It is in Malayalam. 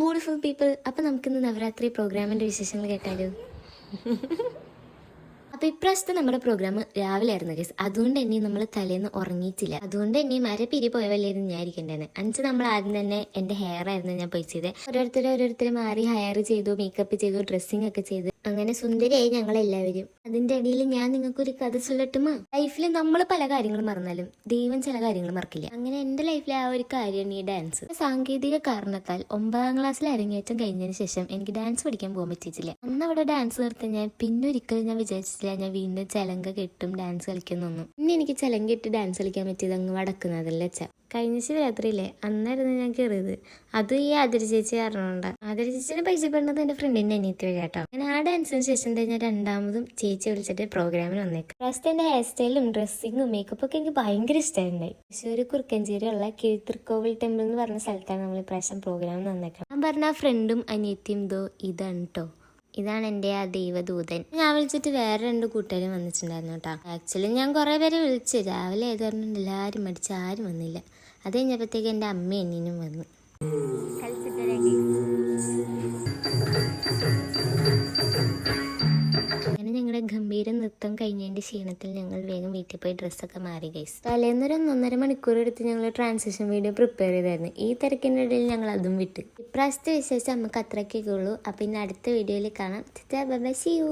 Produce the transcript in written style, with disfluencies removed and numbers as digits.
ബ്യൂട്ടിഫുൾ പീപ്പിൾ, അപ്പോൾ നമുക്കിന്ന് നവരാത്രി പ്രോഗ്രാമിൻ്റെ വിശേഷങ്ങൾ കേട്ടാലോ. അപ്പോൾ ഇപ്രാവശ്യത്തെ നമ്മുടെ പ്രോഗ്രാം രാവിലെ ആയിരുന്നു ഗൈസ്. അതുകൊണ്ട് തന്നെ നമ്മൾ തലേന്ന് ഉറങ്ങിയിട്ടില്ല. അതുകൊണ്ട് തന്നെ മരപ്പിരി പോയവല്ലായിരുന്നു ഞാൻ ഇരിക്കേണ്ടത്. അഞ്ച് നമ്മൾ ആദ്യം തന്നെ എൻ്റെ ഹെയർ ആയിരുന്നു ഞാൻ പോയി ചെയ്തത്. ഓരോരുത്തരെ മാറി ഹെയർ ചെയ്തു, മേക്കപ്പ് ചെയ്തു, ഡ്രസ്സിങ് ഒക്കെ ചെയ്തു. അങ്ങനെ സുന്ദരിയായി ഞങ്ങളെല്ലാവരും. അതിൻ്റെ ഇടയിൽ ഞാൻ നിങ്ങൾക്കൊരു കഥ ചൊല്ലട്ടുമാ. ലൈഫിൽ നമ്മൾ പല കാര്യങ്ങളും മറന്നാലും ദൈവം ചില കാര്യങ്ങൾ മറക്കില്ല. അങ്ങനെ എൻ്റെ ലൈഫിലെ ആ ഒരു കാര്യമാണ് ഈ ഡാൻസ്. സാങ്കേതിക കാരണത്താൽ 9ാം ക്ലാസ്സിൽ അരങ്ങേറ്റം കഴിഞ്ഞതിന് ശേഷം എനിക്ക് ഡാൻസ് പഠിക്കാൻ പോകാൻ പറ്റിയിട്ടില്ല. അന്ന് അവിടെ ഡാൻസ് നിർത്താൻ ഞാൻ പിന്നൊരിക്കലും ഞാൻ വിചാരിച്ചിട്ടില്ല ഞാൻ വീണ്ടും ചലങ്ക കെട്ടും ഡാൻസ് കളിക്കുന്നൊന്നും. പിന്നെ എനിക്ക് ചലങ്ക ഇട്ട് ഡാൻസ് കളിക്കാൻ പറ്റിയത് അങ്ങ് വടക്കുന്നതല്ല വെച്ചാൽ കഴിഞ്ഞ രാത്രിയില്ലേ, അന്നായിരുന്നു ഞാൻ കയറിയത്. അത് ഈ ആതിര ചേച്ചി കാരണമുണ്ട്. ആതിര ചേച്ചിനെ പരിചയപ്പെടുന്നത് എൻ്റെ ഫ്രണ്ടിൻ്റെ അനിയത്തി വഴി കേട്ടോ. ഞാൻ ആ ഡാൻസിന് ശേഷം ഞാൻ രണ്ടാമതും ചേച്ചി വിളിച്ചിട്ട് പ്രോഗ്രാമിന് വന്നേക്കാം. ഫസ്റ്റ് എൻ്റെ ഹെയർ സ്റ്റൈലും ഡ്രസ്സിങ്ങും മേക്കപ്പും ഒക്കെ എനിക്ക് ഭയങ്കര ഇഷ്ടമുണ്ടായി. തൃശ്ശൂർ കുറുക്കഞ്ചേരിയുള്ള കിഴുത്തൃക്കോവിൽ ടെമ്പിൾ എന്ന് പറഞ്ഞ സ്ഥലത്താണ് നമ്മൾ ഇപ്രാവശ്യം പ്രോഗ്രാമിന് വന്നേക്കാം. ഞാൻ പറഞ്ഞ ആ ഫ്രണ്ടും അനിയത്തിയും ഇതാണ് കേട്ടോ. ഇതാണ് എൻ്റെ ആ ദൈവദൂതൻ. ഞാൻ വിളിച്ചിട്ട് വേറെ 2 കൂട്ടുകാരും വന്നിട്ടുണ്ടായിരുന്നു കേട്ടോ. ആക്ച്വലി ഞാൻ കുറേ പേരെ വിളിച്ചു. രാവിലെ ഏത് പറഞ്ഞിട്ട് എല്ലാവരും മടിച്ച് ആരും വന്നില്ല. അത് കഴിഞ്ഞപ്പോഴത്തേക്ക് എൻ്റെ അമ്മയും അനിയനും വന്നു. അങ്ങനെ ഞങ്ങളുടെ ഗംഭീര നൃത്തം കഴിഞ്ഞതിൻ്റെ ക്ഷീണത്തിൽ ഞങ്ങൾ വേഗം വീട്ടിൽ പോയി ഡ്രസ്സൊക്കെ മാറി ഗൈസ്. തലേന്നൊരു 1.5 മണിക്കൂർ എടുത്ത് ഞങ്ങൾ ട്രാൻസിഷൻ വീഡിയോ പ്രിപ്പയർ ചെയ്തായിരുന്നു. ഈ തിരക്കിൻ്റെ ഇടയിൽ ഞങ്ങൾ അതും വിട്ടു. ഇപ്രാവശ്യത്തെ വിശേഷം നമുക്ക് അത്രയ്ക്കൊക്കെ ഉള്ളൂ. അപ്പോൾ ഇനി അടുത്ത വീഡിയോയിൽ കാണാം. Bye bye, see U.